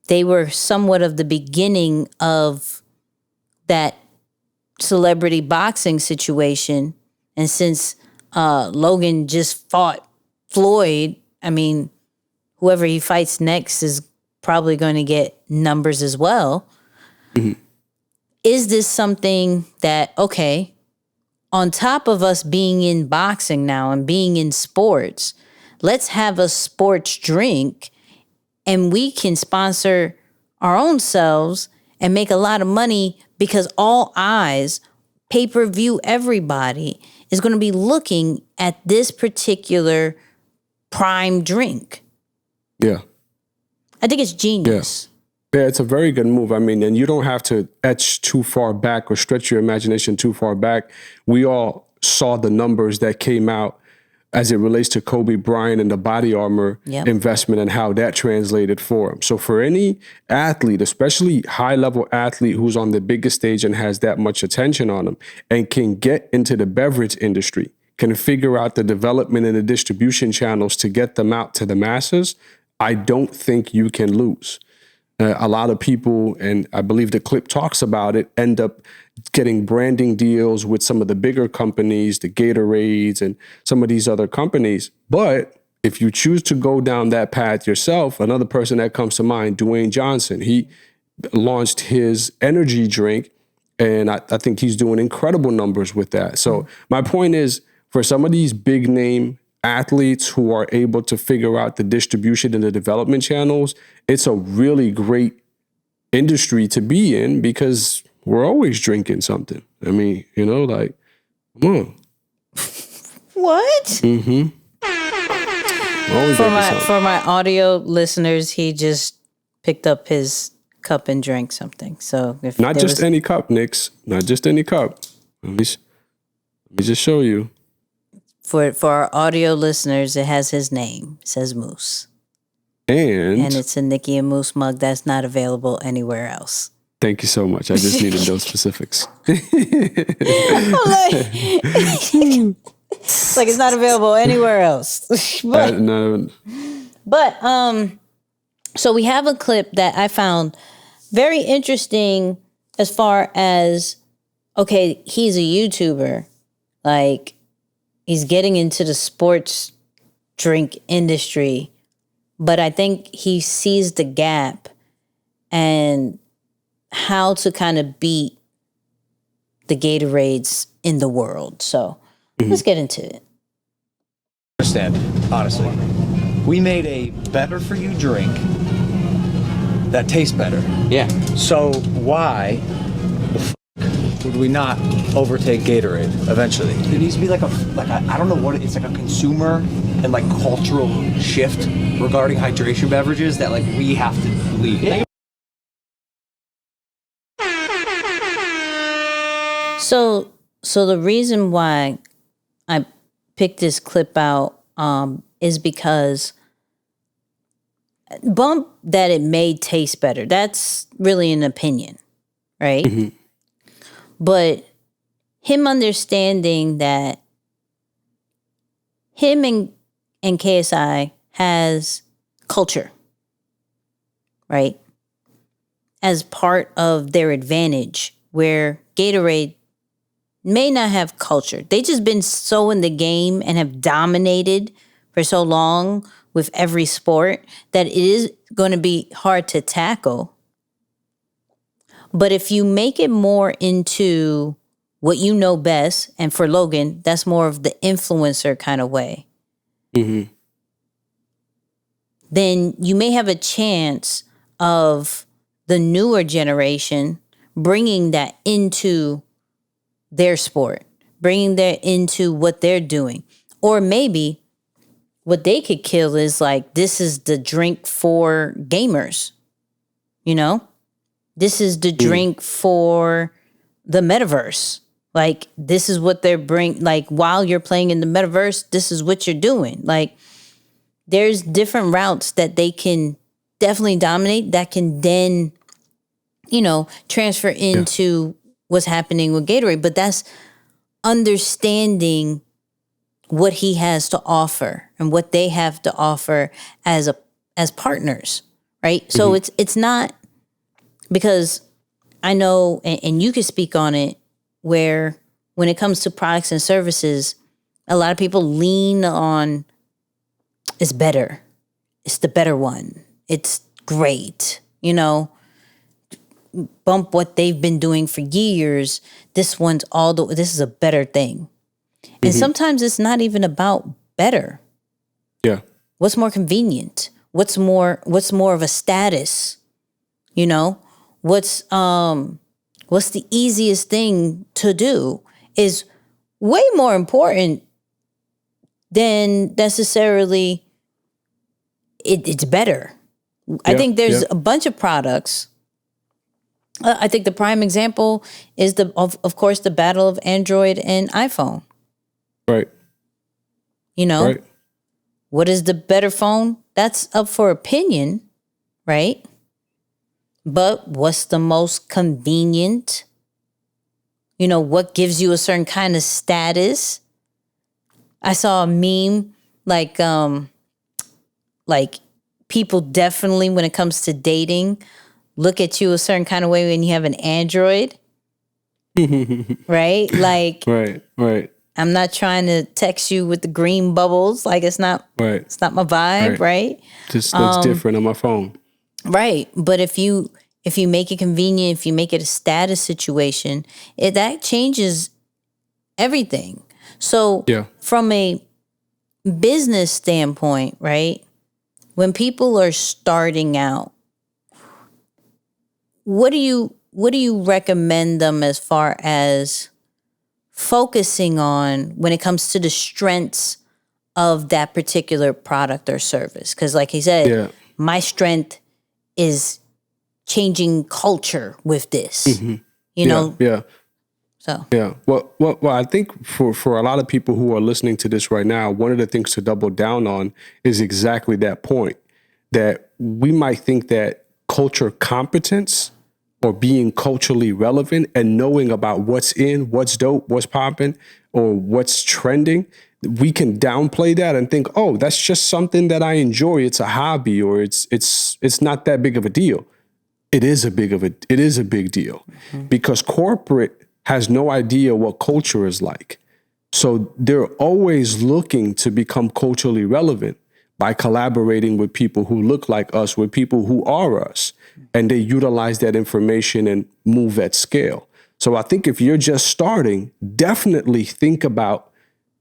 they were somewhat of the beginning of that celebrity boxing situation. And since Logan just fought Floyd, I mean, whoever he fights next is probably going to get numbers as well. Is this something that, okay, on top of us being in boxing now and being in sports, let's have a sports drink and we can sponsor our own selves and make a lot of money, because all eyes, pay-per-view, everybody is going to be looking at this particular prime drink. Yeah. I think it's genius. Yeah, it's a very good move. I mean, and you don't have to etch too far back or stretch your imagination too far back. We all saw the numbers that came out as it relates to Kobe Bryant and the body armor investment and how that translated for him. So for any athlete, especially high-level athlete who's on the biggest stage and has that much attention on him and can get into the beverage industry, can figure out the development and the distribution channels to get them out to the masses, I don't think you can lose. A lot of people, and I believe the clip talks about it, end up getting branding deals with some of the bigger companies, the Gatorades and some of these other companies. But if you choose to go down that path yourself, another person that comes to mind, Dwayne Johnson, he launched his energy drink, and I think he's doing incredible numbers with that. So my point is, for some of these big name athletes who are able to figure out the distribution and the development channels, it's a really great industry to be in, because we're always drinking something. I mean, like, come on. What? For my audio listeners, he just picked up his cup and drank something. So if not just any cup, Nix. Not just any cup. Let me just show you. For our audio listeners, it has his name. It says Moose. And it's a Nicky and Moose mug that's not available anywhere else. Thank you so much. I just needed those specifics. Like it's not available anywhere else. No. But so we have a clip that I found very interesting as far as, okay, he's a YouTuber. Like, he's getting into the sports drink industry. But I think he sees the gap and how to kind of beat the Gatorades in the world. So let's get into it. Understand, honestly. We made a better for you drink that tastes better. Yeah. So why the f- would we not overtake Gatorade eventually? There needs to be like a I don't know what it's like, a consumer and like cultural shift regarding hydration beverages that like we have to lead. Yeah. So the reason why I picked this clip out is because bump that it may taste better. That's really an opinion, right? Mm-hmm. But him understanding that him and KSI has culture, right? As part of their advantage, where Gatorade may not have culture. They just been so in the game and have dominated for so long with every sport that it is going to be hard to tackle. But if you make it more into what you know best, and for Logan, that's more of the influencer kind of way, mm-hmm. then you may have a chance of the newer generation bringing that into their sport, bringing that into what they're doing. Or maybe what they could kill is like, this is the drink for gamers, you know? This is the drink for the metaverse. Like, this is what they're like, while you're playing in the metaverse, this is what you're doing. Like, there's different routes that they can definitely dominate that can then, you know, transfer into what's happening with Gatorade. But that's understanding what he has to offer and what they have to offer as partners, right? Mm-hmm. So it's not, because I know, and you can speak on it, where when it comes to products and services, a lot of people lean on, it's better. It's the better one. It's great. You know, bump what they've been doing for years. This is a better thing. And sometimes it's not even about better. Yeah. What's more convenient? What's more of a status? You know, what's the easiest thing to do is way more important than necessarily it's better. Yeah, I think there's a bunch of products. I think the prime example is of course the battle of Android and iPhone. Right. You know, right. What is the better phone? That's up for opinion, right? But what's the most convenient? You know, what gives you a certain kind of status? I saw a meme like people definitely, when it comes to dating, look at you a certain kind of way when you have an Android. Right? Like, right. I'm not trying to text you with the green bubbles. Like, it's not It's not my vibe, right? Just looks different on my phone. Right. But if you make it convenient, if you make it a status situation, that changes everything. So from a business standpoint, right? When people are starting out, what do you recommend them as far as focusing on when it comes to the strengths of that particular product or service? Because like he said, my strength is changing culture with this, you know? Yeah. So. Yeah. Well, I think for a lot of people who are listening to this right now, one of the things to double down on is exactly that point. that we might think that culture competence or being culturally relevant and knowing about what's in, what's dope, what's popping, or what's trending, we can downplay that and think, oh, that's just something that I enjoy. It's a hobby, or it's not that big of a deal. It is a big deal because corporate has no idea what culture is like. So they're always looking to become culturally relevant by collaborating with people who look like us, with people who are us, and they utilize that information and move at scale. So I think if you're just starting, definitely think about,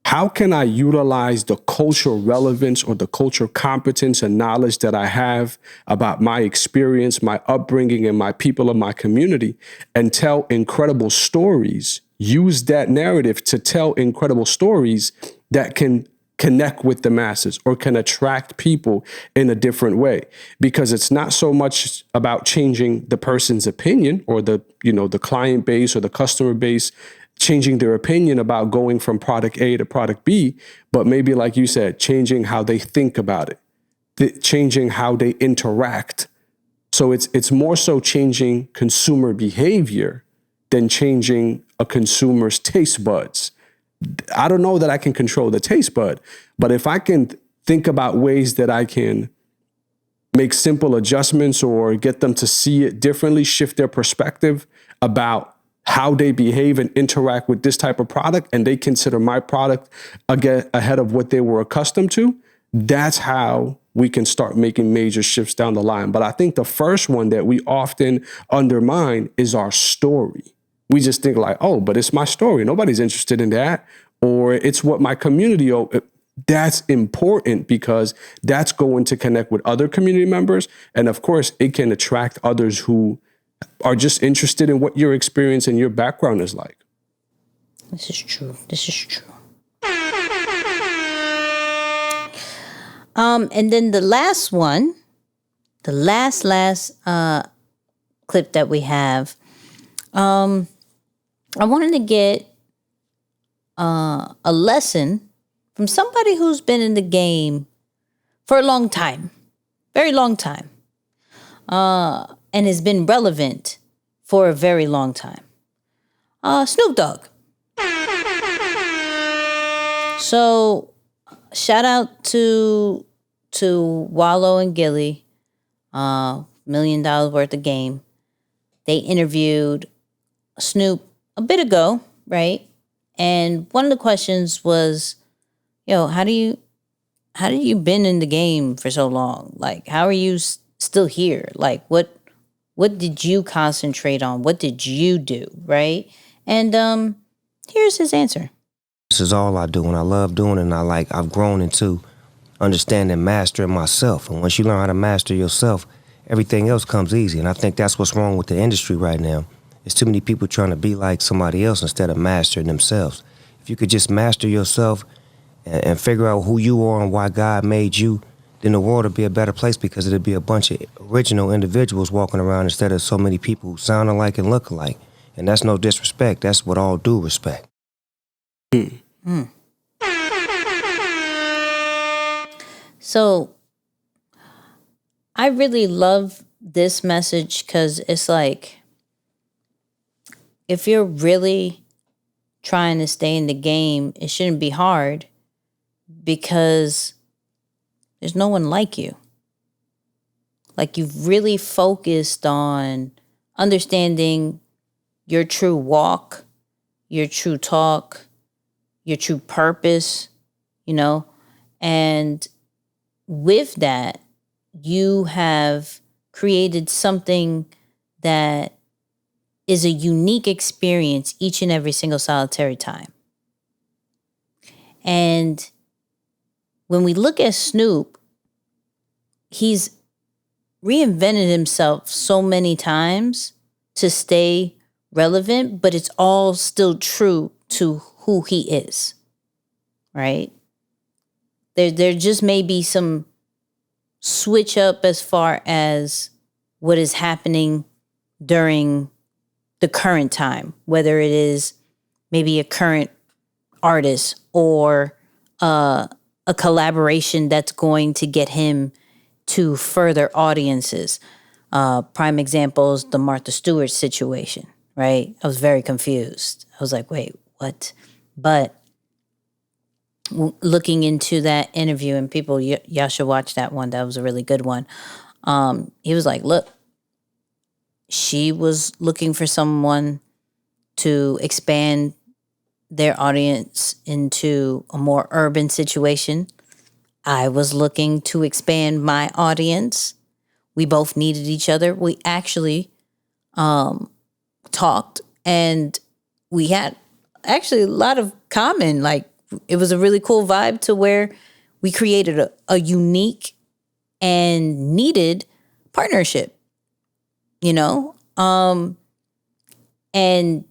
how can I utilize the cultural relevance or the cultural competence and knowledge that I have about my experience, my upbringing, and my people in my community, and tell incredible stories? Use that narrative to tell incredible stories that can connect with the masses or can attract people in a different way. Because it's not so much about changing the person's opinion or the client base or the customer base, changing their opinion about going from product A to product B, but maybe, like you said, changing how they think about it, changing how they interact. So it's more so changing consumer behavior than changing a consumer's taste buds. I don't know that I can control the taste bud, but if I can think about ways that I can make simple adjustments or get them to see it differently, shift their perspective about how they behave and interact with this type of product, and they consider my product ahead of what they were accustomed to, that's how we can start making major shifts down the line. But I think the first one that we often undermine is our story. We just think like, oh, but it's my story. Nobody's interested in that. Or it's what my community, that's important because that's going to connect with other community members. And of course, it can attract others who are just interested in what your experience and your background is like. This is true. And then the last one, the last clip that we have, I wanted to get a lesson from somebody who's been in the game for a long time, very long time, and has been relevant for a very long time. Snoop Dogg. So shout out to Wallow and Gilly, $1 million worth of game. They interviewed Snoop a bit ago, right? And one of the questions was, how do you been in the game for so long? Like, how are you still here? Like, what did you concentrate on? What did you do, right? And here's his answer. This is all I do, and I love doing it, and I've grown into understanding mastering myself. And once you learn how to master yourself, everything else comes easy. And I think that's what's wrong with the industry right now. There's too many people trying to be like somebody else instead of mastering themselves. If you could just master yourself and figure out who you are and why God made you, then the world would be a better place because it'd be a bunch of original individuals walking around instead of so many people who sound alike and look alike. And that's no disrespect. That's with all due respect. So I really love this message because it's like, if you're really trying to stay in the game, it shouldn't be hard because there's no one like you. Like, you've really focused on understanding your true walk, your true talk, your true purpose, and with that, you have created something that is a unique experience each and every single solitary time. And when we look at Snoop, he's reinvented himself so many times to stay relevant, but it's all still true to who he is, right? There just may be some switch up as far as what is happening during the current time, whether it is maybe a current artist or a collaboration that's going to get him to further audiences. Prime examples, the Martha Stewart situation, right? I was very confused. I was like, wait, what? But looking into that interview, and people, y'all should watch that one. That was a really good one. He was like, look, she was looking for someone to expand their audience into a more urban situation. I was looking to expand my audience. We both needed each other. We actually talked, and we had actually a lot of common, like, it was a really cool vibe to where we created a unique and needed partnership, you know? And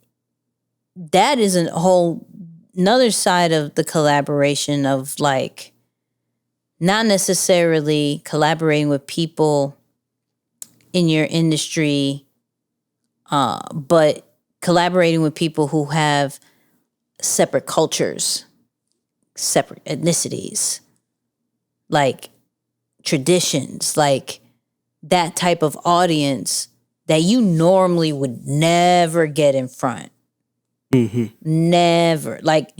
that is a whole another side of the collaboration of, like, not necessarily collaborating with people in your industry, but collaborating with people who have separate cultures, separate ethnicities, like traditions, like that type of audience that you normally would never get in front. Mm-hmm. Never. Like,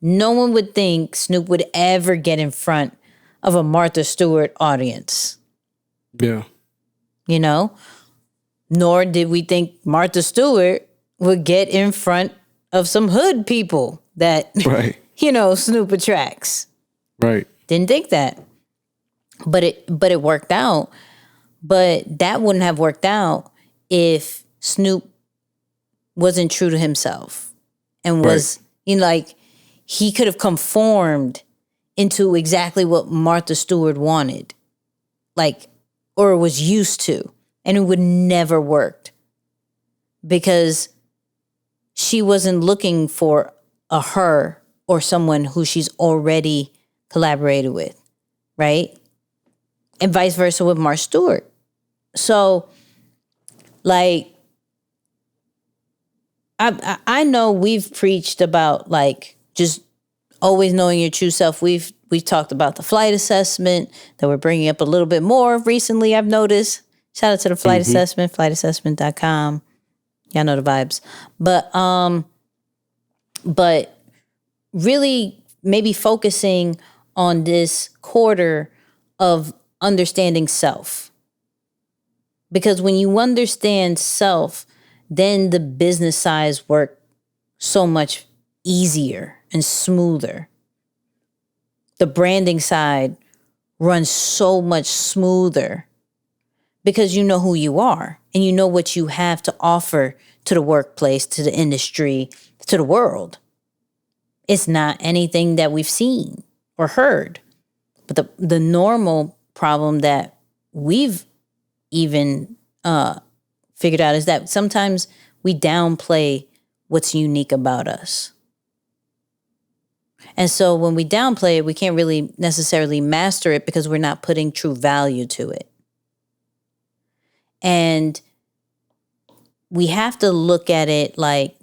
no one would think Snoop would ever get in front of a Martha Stewart audience. Yeah. You know? Nor did we think Martha Stewart would get in front of some hood people that, Right. you know, Snoop attracts. Right. Didn't think that. But it worked out. But that wouldn't have worked out if Snoop wasn't true to himself and was, you know, like, he could have conformed into exactly what Martha Stewart wanted, like, or was used to, and it would never worked because she wasn't looking for a her or someone who she's already collaborated with, right? And vice versa with Martha Stewart. So, like, I know we've preached about, like, just always knowing your true self. We've talked about the flight assessment that we're bringing up a little bit more recently, I've noticed. Shout out to the flight assessment, flightassessment.com. Y'all know the vibes. But really maybe focusing on this quarter of understanding self. Because when you understand self, then the business sides work so much easier and smoother. The branding side runs so much smoother because you know who you are and you know what you have to offer to the workplace, to the industry, to the world. It's not anything that we've seen or heard. But the normal problem that we've even figured out is that sometimes we downplay what's unique about us. And so when we downplay it, we can't really necessarily master it because we're not putting true value to it. And we have to look at it like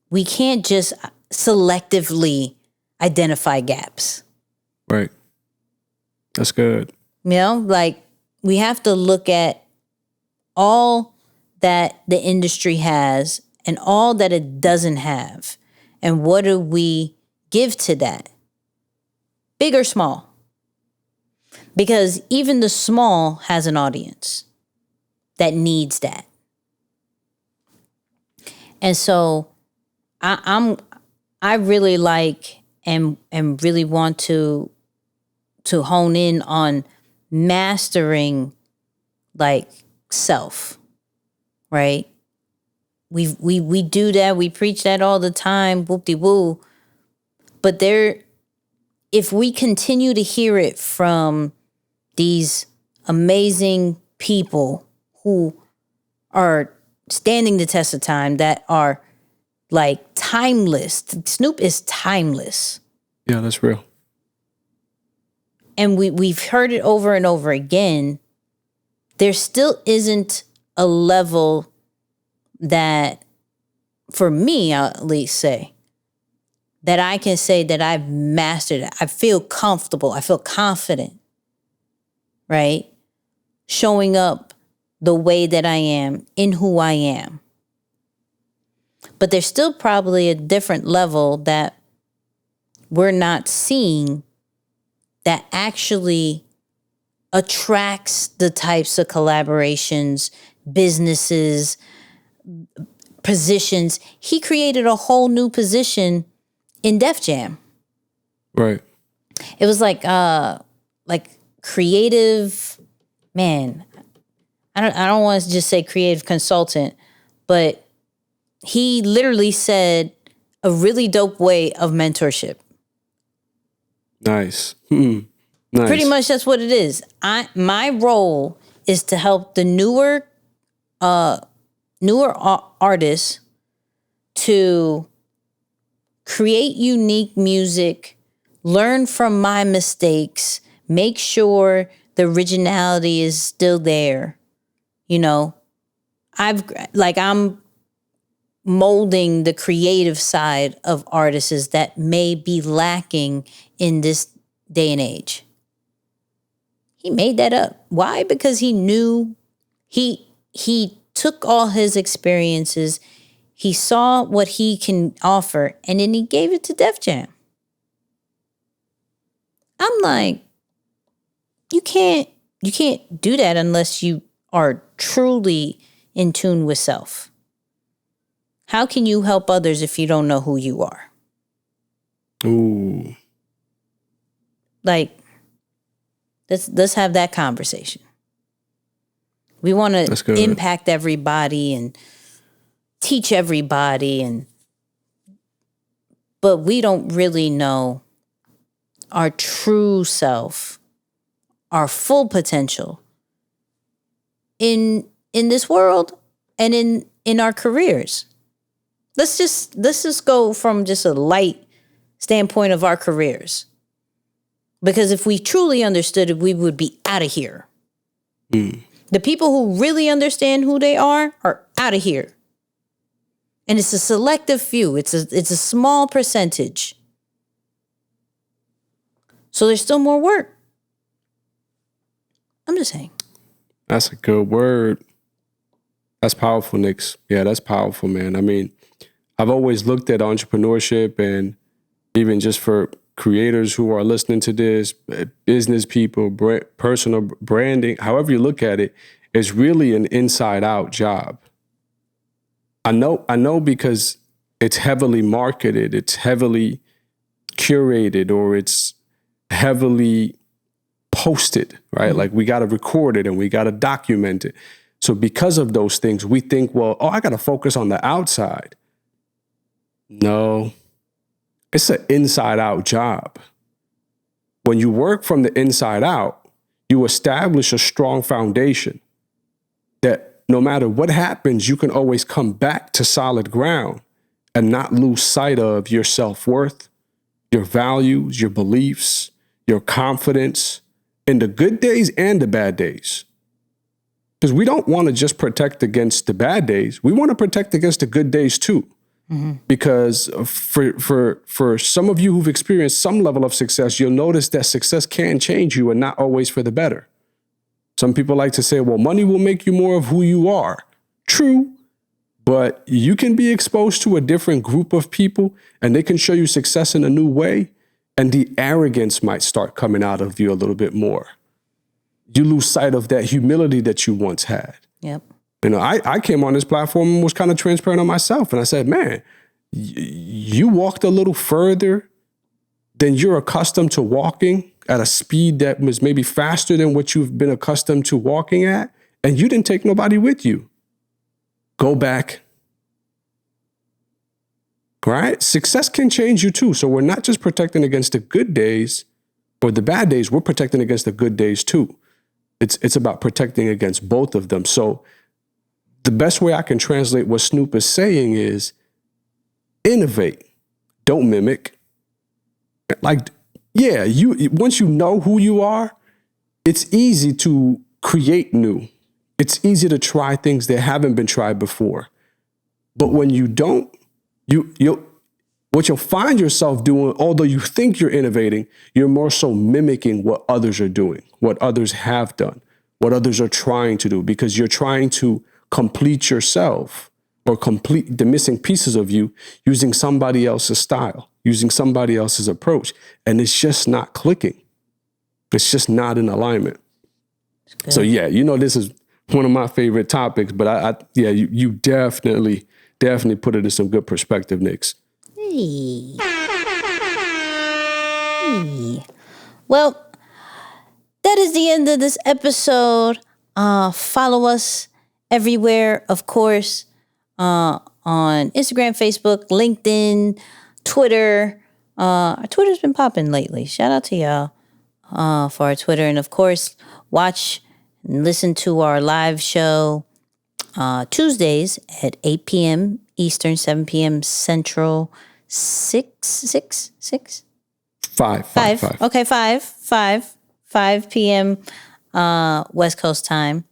we can't just selectively identify gaps. Right. That's good. You know, like, we have to look at all that the industry has and all that it doesn't have. And what do we give to that? Big or small? Because even the small has an audience that needs that. And so I really like and really want to hone in on mastering, like, self, right? We do that. We preach that all the time, whoop-de-woo. But if we continue to hear it from these amazing people who are standing the test of time, that are, like, timeless. Snoop is timeless. Yeah, that's real. And we've heard it over and over again. There still isn't a level that, for me, I'll at least say, that I can say that I've mastered it. I feel comfortable. I feel confident right? Showing up the way that I am in who I am. But there's still probably a different level that we're not seeing that actually attracts the types of collaborations, businesses, positions. He created a whole new position in Def Jam. Right. It was like creative, man. I don't want to just say creative consultant, but he literally said a really dope way of mentorship. Nice. Nice. Pretty much that's what it is. My role is to help the newer artists to create unique music, learn from my mistakes, make sure the originality is still there. You know, I'm molding the creative side of artists that may be lacking in this day and age. He made that up. Why? Because he knew he took all his experiences, he saw what he can offer, and then he gave it to Def Jam. I'm like, you can't do that unless you are truly in tune with self. How can you help others if you don't know who you are? Ooh. Like, let's have that conversation. We want to impact everybody and teach everybody, but we don't really know our true self, our full potential in this world and in our careers. Let's just go from just a light standpoint of our careers. Because if we truly understood it, we would be out of here. The people who really understand who they are out of here. And it's a selective few. It's a small percentage. So there's still more work. I'm just saying. That's a good word. That's powerful, Nix. Yeah, that's powerful, man. I mean, I've always looked at entrepreneurship, and even just for creators who are listening to this, business people, personal branding, however you look at it, is really an inside-out job. I know because it's heavily marketed, it's heavily curated, or it's heavily posted, right? Like, we got to record it and we got to document it. So because of those things, we think, well, I got to focus on the outside. No, it's an inside-out job. When you work from the inside out, you establish a strong foundation that no matter what happens, you can always come back to solid ground and not lose sight of your self-worth, your values, your beliefs, your confidence in the good days and the bad days. Because we don't want to just protect against the bad days. We want to protect against the good days too. Mm-hmm. Because for some of you who've experienced some level of success, you'll notice that success can change you and not always for the better. Some people like to say, well, money will make you more of who you are. True, but you can be exposed to a different group of people and they can show you success in a new way, and the arrogance might start coming out of you a little bit more. You lose sight of that humility that you once had. Yep. You know, I came on this platform and was kind of transparent on myself. And I said, man, you walked a little further than you're accustomed to walking at a speed that was maybe faster than what you've been accustomed to walking at. And you didn't take nobody with you. Go back. Right? Success can change you too. So we're not just protecting against the good days or the bad days. We're protecting against the good days too. It's about protecting against both of them. So the best way I can translate what Snoop is saying is innovate, don't mimic. Like, yeah, once you know who you are, it's easy to create new. It's easy to try things that haven't been tried before. But when you don't, what you'll find yourself doing, although you think you're innovating, you're more so mimicking what others are doing, what others have done, what others are trying to do, because you're trying to complete yourself or complete the missing pieces of you using somebody else's style, using somebody else's approach. And it's just not clicking. It's just not in alignment. So yeah, this is one of my favorite topics, but you definitely put it in some good perspective, Nix. Hey. Well, that is the end of this episode. Follow us everywhere, of course, on Instagram, Facebook, LinkedIn, Twitter. Our Twitter's been popping lately. Shout out to y'all for our Twitter. And of course, watch and listen to our live show Tuesdays at 8 p.m. Eastern, 7 p.m. Central, 5 p.m. West Coast time.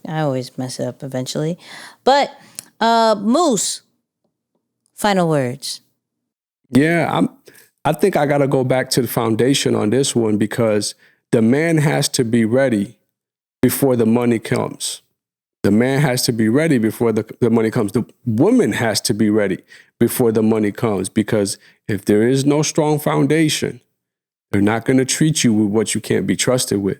I always mess it up eventually. But Moose, final words. Yeah, I think I got to go back to the foundation on this one, because the man has to be ready before the money comes. The man has to be ready before the money comes. The woman has to be ready before the money comes, because if there is no strong foundation, they're not going to treat you with what you can't be trusted with.